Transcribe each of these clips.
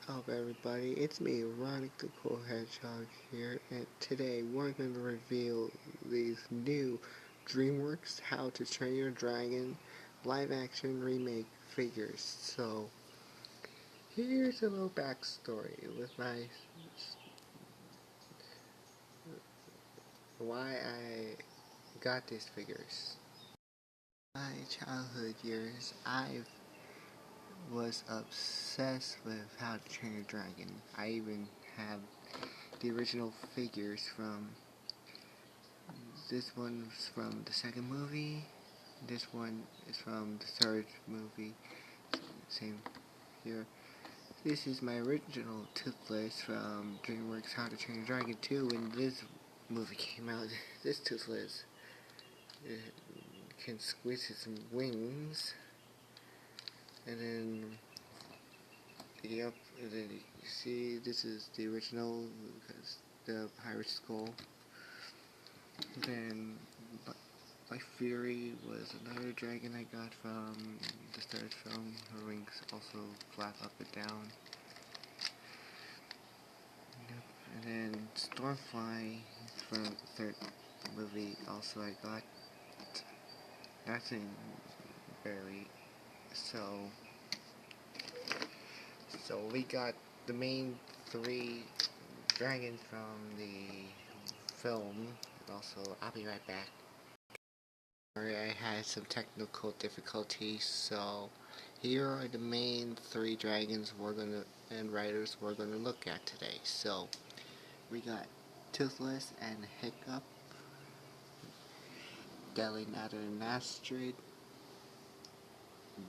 up, everybody? It's me, Ronic the Cool Hedgehog here, and today we're going to reveal these new DreamWorks How to Train Your Dragon live-action remake figures. So, here's a little backstory with why I got these figures. My childhood years, I was obsessed with How to Train Your Dragon. I even have the original figures from this one's from the second movie. This one is from the third movie. Same here. This is my original Toothless from DreamWorks How to Train Your Dragon 2. When this movie came out, this Toothless can squeeze his wings. And then, yep, and then you see this is the original, because the pirate skull. Then Life Fury was another dragon I got from the third film. Her wings also flap up and down. Yep. And then Stormfly from the third movie also I got. Nothing barely. So we got the main three dragons from the film. Also, I'll be right back. Sorry, I had some technical difficulties, so here are the main three dragons and riders we're gonna look at today. So we got Toothless and Hiccup, Delinator and Astrid,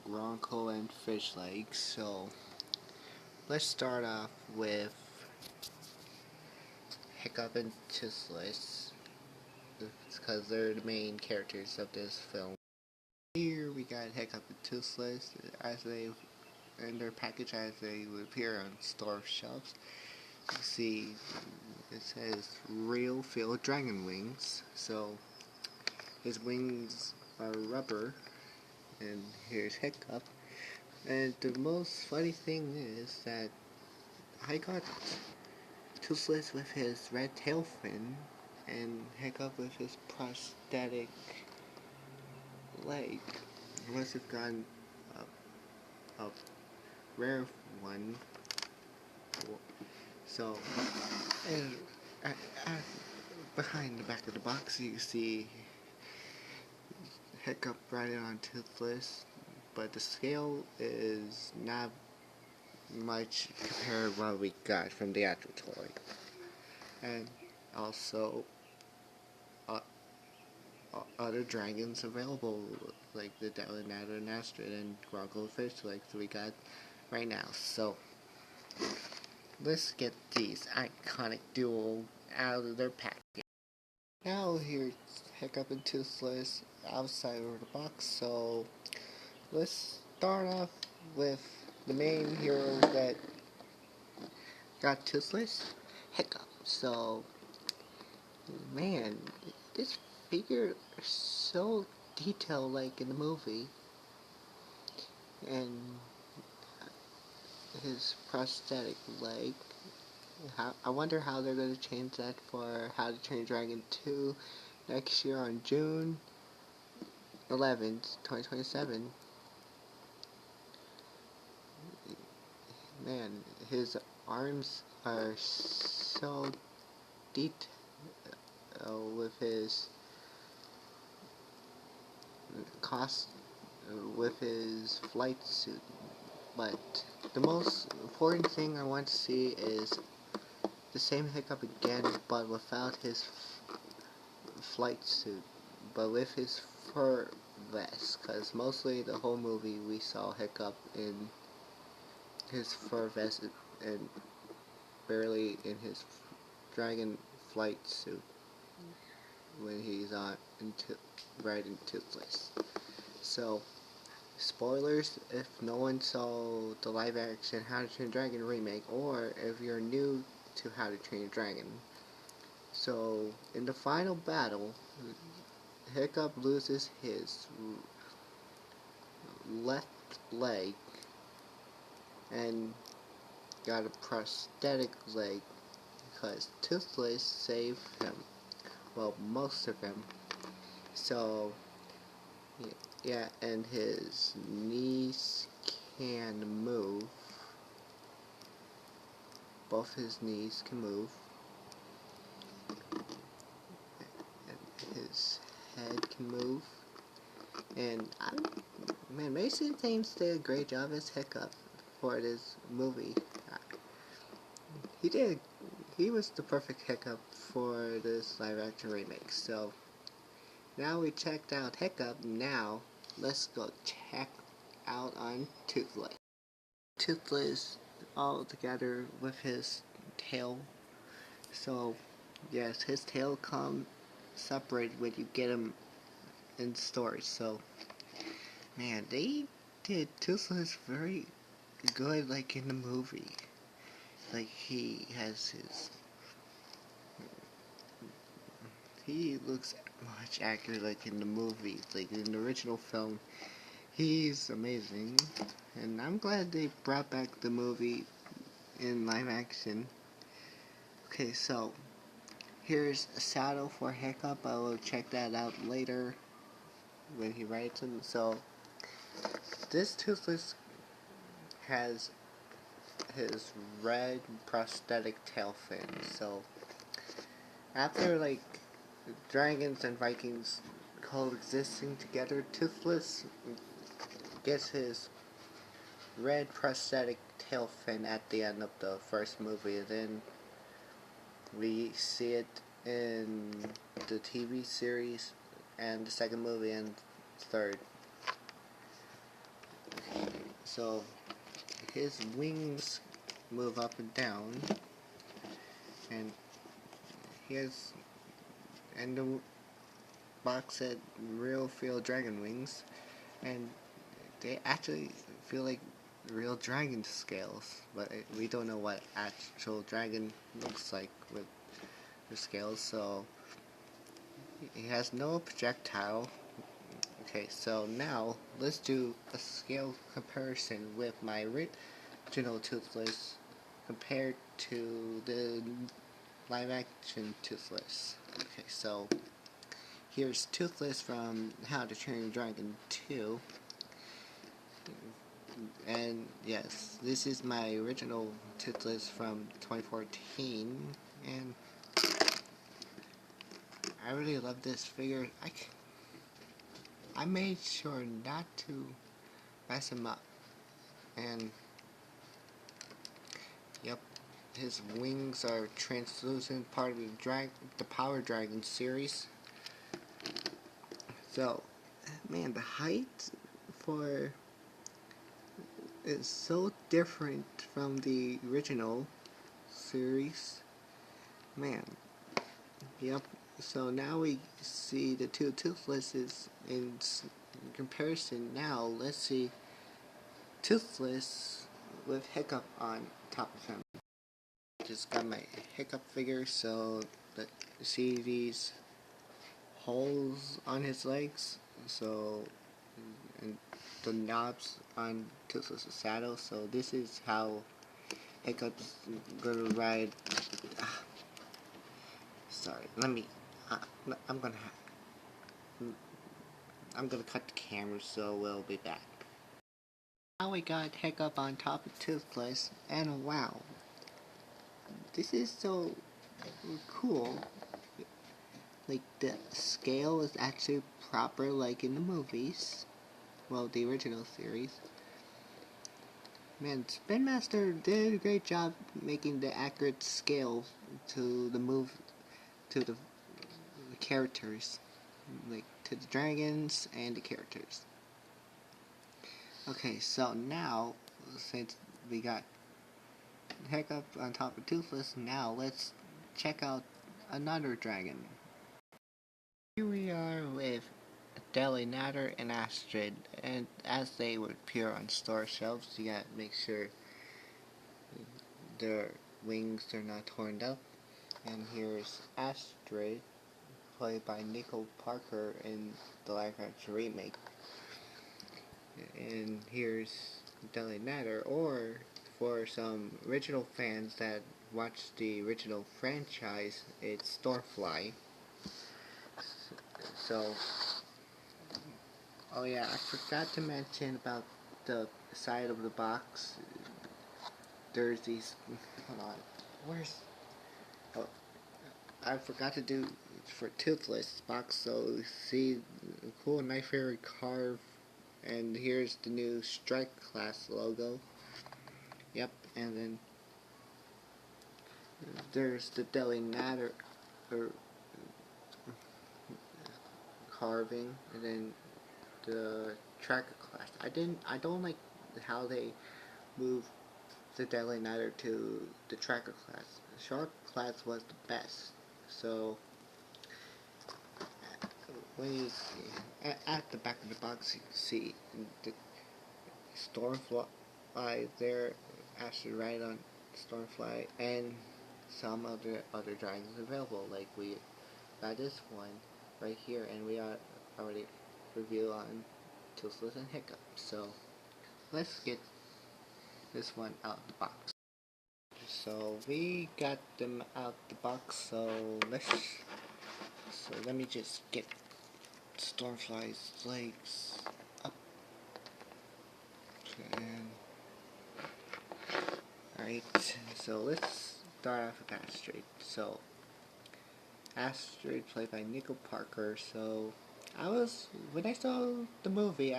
Gronko and Fishlegs. So let's start off with Hiccup and Toothless, because they're the main characters of this film. Here we got Hiccup and Toothless as they in their package as they would appear on store shelves. You see, it says Real Feel Dragon Wings. So his wings are rubber, and here's Hiccup. And the most funny thing is that I got Toothless with his red tail fin, and Hiccup with his prosthetic leg. I must have gotten a rare one. So, and behind the back of the box, you see Hiccup riding on Toothless, but the scale is not much compared to what we got from the actual toy. And also, other dragons available, like the Delinator and Astrid and Gronko Fishlegs we got right now. So, let's get these iconic duo out of their package. Now here's Hiccup and Toothless outside of the box, so let's start off with the main hero that got Toothless, Hiccup. So, man, this figure is so detailed like in the movie, and his prosthetic leg. I wonder how they're going to change that for How to Train Your Dragon 2 next year on June 11th, 2027. Man, his arms are so detailed with his with his flight suit. But the most important thing I want to see is the same Hiccup again, but without his flight suit, but with his fur vest, because mostly the whole movie we saw Hiccup in his fur vest and barely in his dragon flight suit when he's riding Toothless. So, spoilers if no one saw the live action How to Train Your Dragon remake, or if you're new to How to Train Your Dragon. So, in the final battle, Hiccup loses his left leg, and got a prosthetic leg because Toothless saved him. Well, most of him. So, yeah, and his knees can move. Both his knees can move. And his head can move. And, man, Mason Thames did a great job as Hiccup for this movie. He was the perfect Hiccup for this live action remake. So, now we checked out Hiccup, now let's go check out on Toothless. Toothless all together with his tail. So, yes, his tail comes separated when you get him in stores. So, man, they did Toothless very good, like in the movie. Like he looks much accurate like in the movie, like in the original film. He's amazing, and I'm glad they brought back the movie in live action. Okay, so here's a saddle for Hiccup. I will check that out later when he writes him. So this Toothless has his red prosthetic tail fin. So after like dragons and Vikings coexisting together, Toothless gets his red prosthetic tail fin at the end of the first movie, and then we see it in the TV series and the second movie and third. So his wings move up and down, and the box said real feel dragon wings, and they actually feel like real dragon scales, but we don't know what actual dragon looks like with the scales. So he has no projectile. Okay, so now let's do a scale comparison with my original Toothless compared to the live action Toothless. Okay, so here's Toothless from How to Train Your Dragon 2. And yes, this is my original Toothless from 2014, and I really love this figure. I made sure not to mess him up, and yep, his wings are translucent, part of the Power Dragon series. So, man, the height for is so different from the original series. Man, yep. So now we see the two Toothlesses in comparison. Now let's see Toothless with Hiccup on top of him. Just got my Hiccup figure, so let's see these holes on his legs. So, and the knobs on Toothless' saddle. So this is how Hiccup's gonna ride. Sorry, let me. I'm gonna cut the camera, so we'll be back. Now we got Hiccup on top of Toothless, and wow, this is so cool. Like the scale is actually proper, like in the movies. Well, the original series. Man, Spin Master did a great job making the accurate scale to the characters, like to the dragons and the characters. Okay, so now since we got Hiccup on top of Toothless, now let's check out another dragon. Here we are with Deli Natter and Astrid, and as they would appear on store shelves, you gotta make sure their wings are not torn up. And here's Astrid, played by Nicole Parker in the live action remake. And here's Deli Natter, or for some original fans that watched the original franchise, it's Stormfly. So, oh yeah, I forgot to mention about the side of the box. There's these. Hold on. Where's? Oh, I forgot to do for Toothless box. So see, cool Night Fairy carve, and here's the new Strike Class logo. Yep, and then there's the Deli Natter carving, and then the Tracker Class. I don't like how they move the Deli Natter to the Tracker Class. The Shark Class was the best. So when you at the back of the box, you see the Stormfly there, actually right on Stormfly, and some other dragons available. Like we got this one right here, and we are already reviewed on Toothless and Hiccup. So let's get this one out of the box. So we got them out the box. So let me just get Stormfly's legs up. And alright, so let's start off with Astrid. So Astrid played by Nicole Parker. So when I saw the movie,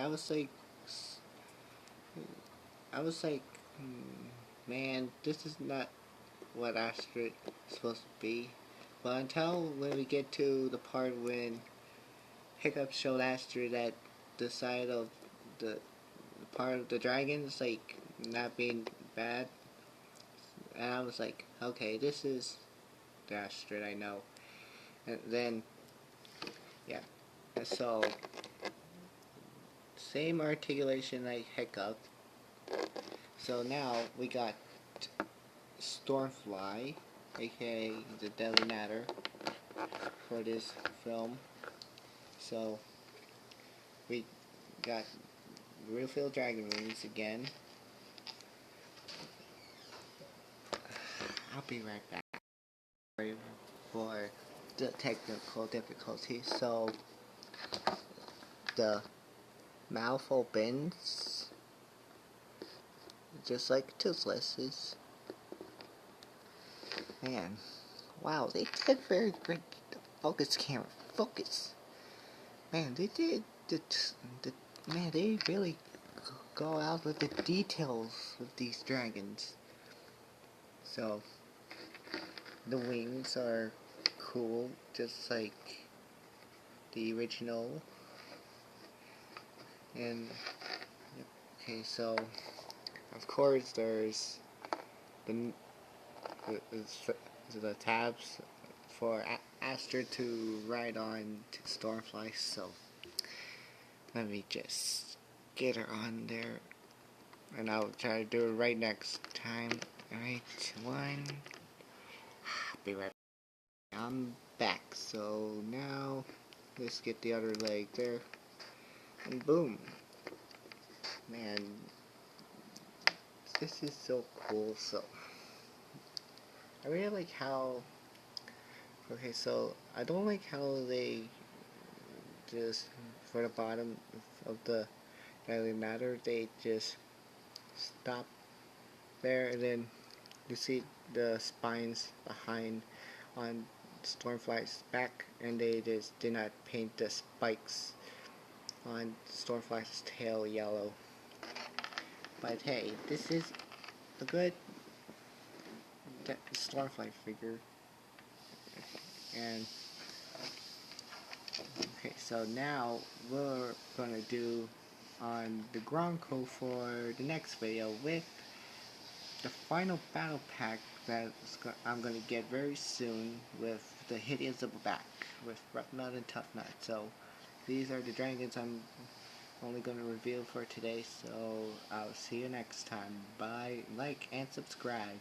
man, this is not what Astrid is supposed to be. But until when we get to the part when Hiccup showed Astrid that the side of the part of the dragons, like, not being bad, and I was like, okay, this is the Astrid I know. And then, yeah, so, same articulation like Hiccup. So now, we got Stormfly, aka the Deli Natter, for this film. So, we got Real Feel Dragon Wings again. I'll be right back. Sorry for the technical difficulties. So, the mouth opens just like Toothless's. Man, wow, they did very great. The focus camera, focus. Man, they did. Man, they really go out with the details of these dragons. So, the wings are cool, just like the original. And, okay, so, of course, there's the tabs for Astrid to ride on to Stormfly. So, let me just get her on there, and I'll try to do it right next time. Alright, be right back. I'm back. So now let's get the other leg there, and boom. Man, this is so cool. So I really like how, okay, so I don't like how they just, for the bottom of the Daily Matter, they just stop there, and then you see the spines behind on Stormfly's back, and they just did not paint the spikes on Stormfly's tail yellow. But hey, this is a good Stormfly figure. And okay, so now we're gonna do on the Gronko for the next video with the final battle pack that I'm gonna get very soon with the Hideous Back with Rough Nut and Tough Nut. So these are the dragons I'm only gonna reveal for today. So I'll see you next time. Bye, like and subscribe.